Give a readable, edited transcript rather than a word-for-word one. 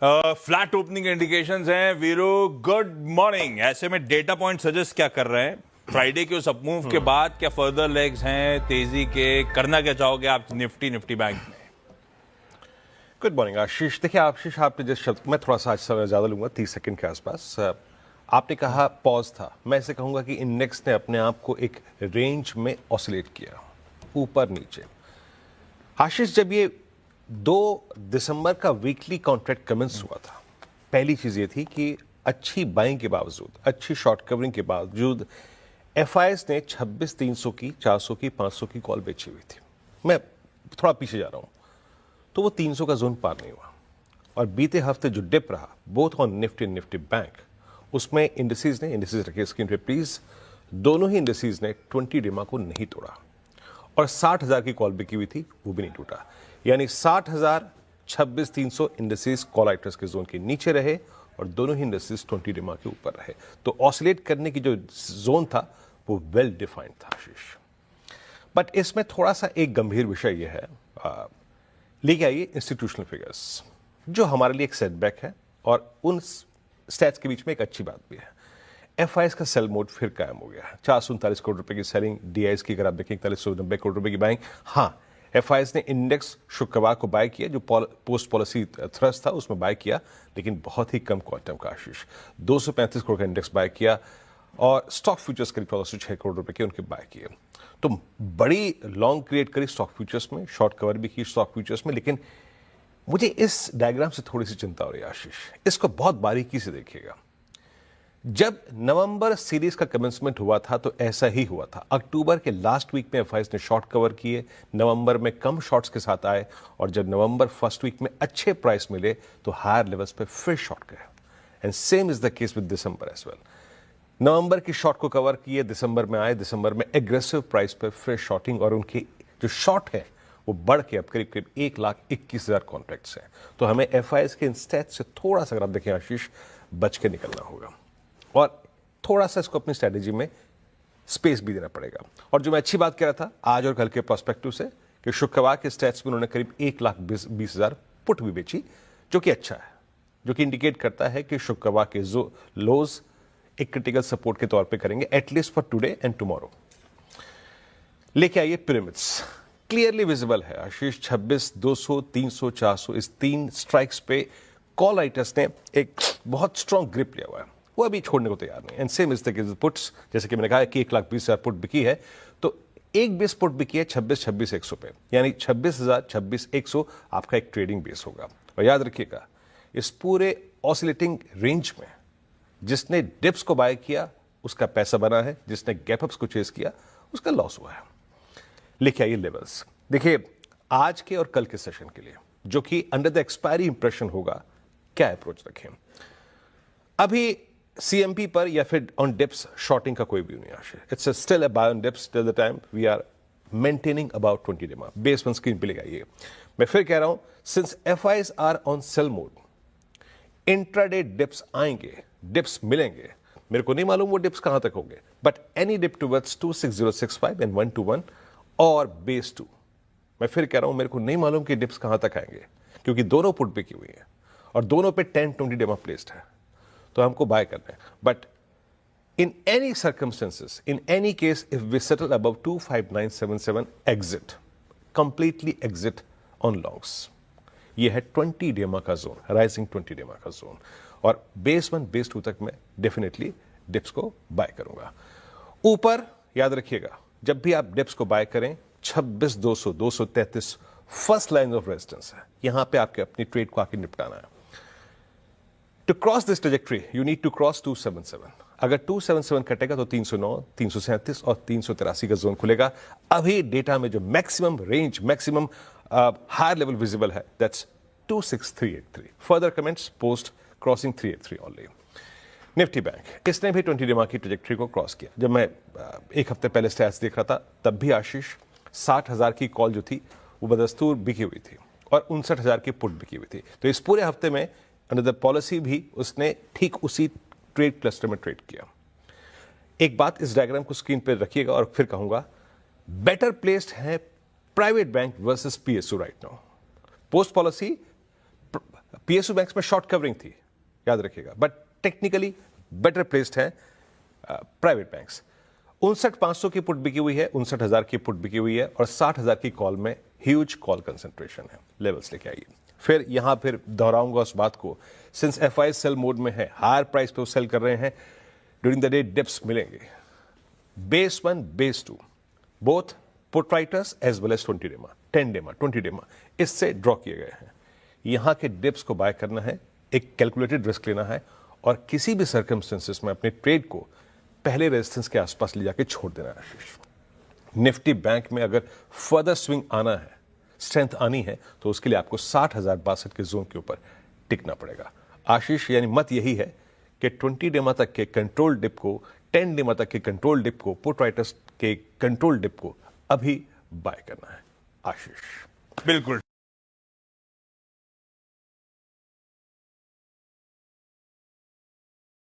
Flat opening indications हैं Veeru. Good morning. ऐसे में डेटा पॉइंट सजेस्ट क्या कर रहे हैं फ्राइडे के उस अपमूव के बाद? क्या फर्दर लेग्स हैं तेजी के? करना क्या चाहोगे आप निफ्टी बैंक में? गुड मॉर्निंग आशीष। देखिए आशीष, आपने जिस शब्द, मैं थोड़ा सा आज समय ज़्यादा लूंगा, 30 सेकंड के आसपास। आपने कहा पॉज था, मैं ऐसे कहूंगा कि इंडेक्स ने अपने आप को एक रेंज में ऑसिलेट किया, ऊपर नीचे। आशीष, जब ये 2 दिसंबर का वीकली कॉन्ट्रैक्ट कमेंस हुआ था, पहली चीज़ ये थी कि अच्छी बाइंग के बावजूद, अच्छी शॉर्ट कवरिंग के बावजूद एफआईएस ने 26,300 की, 400 की, 500 की कॉल बेची हुई थी। मैं थोड़ा पीछे जा रहा हूं, तो वो 300 का जोन पार नहीं हुआ। और बीते हफ्ते जो डिप रहा बोथ ऑन निफ्टी बैंक, उसमें इंडिसेस रखे स्क्रीन पे प्लीज, दोनों ही इंडिसेस ने 20 डेमा को नहीं तोड़ा और 60,000 की कॉल बिकी हुई थी, वो भी नहीं टूटा। यानी 60,000, 26,300 इंडिसेस कॉल आइटर्स के जोन के नीचे रहे और दोनों ही इंडिसेस 20 डेमा के ऊपर रहे। तो ऑसिलेट करने की जो जोन था वो वेल डिफाइंड था आशीष। बट इसमें थोड़ा सा एक गंभीर विषय यह है, लेके आइए इंस्टीट्यूशनल फिगर्स, जो हमारे लिए एक सेटबैक है और उन स्टैट्स के बीच में एक अच्छी बात भी है। एफआईएस का सेल मोड फिर कायम हो गया है। 439 करोड़ रुपए की सेलिंग, डीआईएस की अगर आप देखें 4190 करोड़ रुपए की बाइंग। हाँ, एफआईएस ने इंडेक्स शुक्रवार को बाय किया, जो पोस्ट पॉलिसी थ्रस्ट था उसमें बाय किया, लेकिन बहुत ही कम क्वांटम का आशीष। 235 करोड़ का इंडेक्स बाय किया और स्टॉक फ्यूचर्स करीब 1406 करोड़ रुपए के उनके बाय किए। तो बड़ी लॉन्ग क्रिएट करी स्टॉक फ्यूचर्स में, शॉर्ट कवर भी की स्टॉक फ्यूचर्स में। लेकिन मुझे इस डायग्राम से थोड़ी सी चिंता हो रही है आशीष, इसको बहुत बारीकी से देखिएगा। जब नवंबर सीरीज का कमेंसमेंट हुआ था तो ऐसा ही हुआ था। अक्टूबर के लास्ट वीक में एफआईएस ने शॉर्ट कवर किए, नवंबर में कम शॉर्ट्स के साथ आए और जब नवंबर फर्स्ट वीक में अच्छे प्राइस मिले तो हायर लेवल्स पे फिर शॉर्ट गए। And same is the case with December as well. नवंबर की शॉर्ट को कवर किए, दिसंबर में आए, दिसंबर में एग्रेसिव प्राइस पर फिर शॉर्टिंग और उनकी जो शॉर्ट है वो बढ़ के अब करीब करीब 1,21,000 कॉन्ट्रैक्ट्स हैं। तो हमें एफआईएस के इन स्टैट्स से थोड़ा सा, अगर आप देखें आशीष, बच के निकलना होगा और थोड़ा सा इसको अपनी स्ट्रैटेजी में स्पेस भी देना पड़ेगा। और जो मैं अच्छी बात कह रहा था आज और कल के पर्सपेक्टिव से, कि शुक्रवार के स्टैट्स में उन्होंने करीब 1,20,000 पुट भी बेची, जो कि अच्छा है, जो कि इंडिकेट करता है कि शुक्रवार के जो लोज एक क्रिटिकल सपोर्ट के तौर पे करेंगे, at least for today and tomorrow. लेके आइए पिरामिड्स, क्लियरली विजिबल है आशीष। 26, 200, 300, 400, इस 3 स्ट्राइक्स पे कॉल राइटर्स ने एक बहुत स्ट्रॉन्ग ग्रिप लिया हुआ है, वो अभी छोड़ने को तैयार नहीं। And same is the case puts, जैसे कि मैंने कहा कि 1,20,000 पुट बिकी है, तो एक बेस पुट बिकी है 26,100 पे, यानी 26,000, 26,100 आपका एक ट्रेडिंग बेस होगा। और याद रखिएगा, इस पूरे ऑसिलेटिंग रेंज में जिसने डिप्स को बाय किया उसका पैसा बना है, जिसने गैप अप्स को चेस किया उसका लॉस हुआ है। लेके आइए लेवल्स। देखिए आज के और कल के सेशन के लिए, जो कि अंडर द एक्सपायरी इंप्रेशन होगा, क्या अप्रोच रखें? अभी सीएमपी पर या फिर ऑन डिप्स शॉर्टिंग का कोई व्यू नहीं आशे। It's still a buy on dips till the time we are maintaining about 20 DEMA. Base one screen पे लगाइए। मैं फिर कह रहा हूं, since FIs are on sell mode, intraday dips आएंगे, डिप्स मिलेंगे। मेरे को नहीं मालूम वो डिप्स कहां तक होंगे, but any dip towards 26065 and 121 और बेस 2, मैं फिर कह रहा हूं, मेरे को नहीं मालूम कि डिप्स कहां तक आएंगे, क्योंकि दोनों पुट बिकी हुई हैं और दोनों पे 10-20 डेमा प्लेस्ड है, तो हमको बाय करना है। But in any circumstances, in any case, if we settle above 25977, exit, completely exit on longs. ये है 20 डेमा का जोन, राइजिंग 20 डेमा का जोन, और बेस 1, बेस 2 तक मैं डेफिनेटली डिप्स को बाय करूंगा। ऊपर याद रखिएगा, जब भी आप डिप्स को बाय करें, 26,200, 233 फर्स्ट लाइन ऑफ रेजिस्टेंस है, यहां पे आपके अपनी ट्रेड को आके निपटाना है। To cross this trajectory you need to cross 277। अगर 277 कटेगा तो 309, 337 और 383 का जोन खुलेगा। अभी डेटा में जो maximum range, maximum higher level visible है, that's 26383। Further comments post crossing 383 only. Nifty bank, इसने भी 20 डेमा की ट्रेजेक्टरी को क्रॉस किया। जब मैं एक हफ्ते पहले स्टैट्स देख रहा था, तब भी आशीष 60,000 की कॉल जो थी वो बदस्तूर बिकी हुई थी और 59,000 की पुट बिकी हुई थी। तो इस पूरे हफ्ते में अंडर द पॉलिसी भी उसने ठीक उसी ट्रेड क्लस्टर में ट्रेड किया। एक बात इस डायग्राम को स्क्रीन पर रखिएगा और फिर कहूंगा, बेटर प्लेस्ड है private bank versus PSU right now. Post policy PSU banks में शॉर्ट कवरिंग थी, याद रखिएगा, बट टेक्निकली बेटर प्लेस्ड है प्राइवेट बैंक्स। 59,500 की पुट बिकी हुई है, 59,000 की पुट बिकी हुई है और 60,000 की कॉल में ह्यूज कॉल कंसंट्रेशन है। लेवल्स लेके आइए। फिर यहां फिर दोहराऊंगा उस बात को, सिंस एफआई सेल मोड में है, हायर प्राइस पे वो सेल कर रहे हैं, ड्यूरिंग द डे डिप्स मिलेंगे। Base 1, base 2 both put writers as well as 20 DEMA, 10 डेमा, 20 डेमा इससे ड्रॉ किए गए हैं। यहां के डिप्स को बाय करना है, एक कैलकुलेटेड रिस्क लेना है और किसी भी सर्कमस्टेंसेस में अपने ट्रेड को पहले रेजिस्टेंस के आसपास ले जाके छोड़ देना है। आशीष, निफ्टी बैंक में अगर फर्दर स्विंग आना है, स्ट्रेंथ आनी है, तो उसके लिए आपको 60,062 के जोन के ऊपर टिकना पड़ेगा। आशीष, यानी मत यही है कि 20 डेमा तक के कंट्रोल डिप को, 10 डेमा तक के कंट्रोल डिप को, पुट राइटर्स के कंट्रोल डिप को अभी बाय करना है। आशीष बिल्कुल।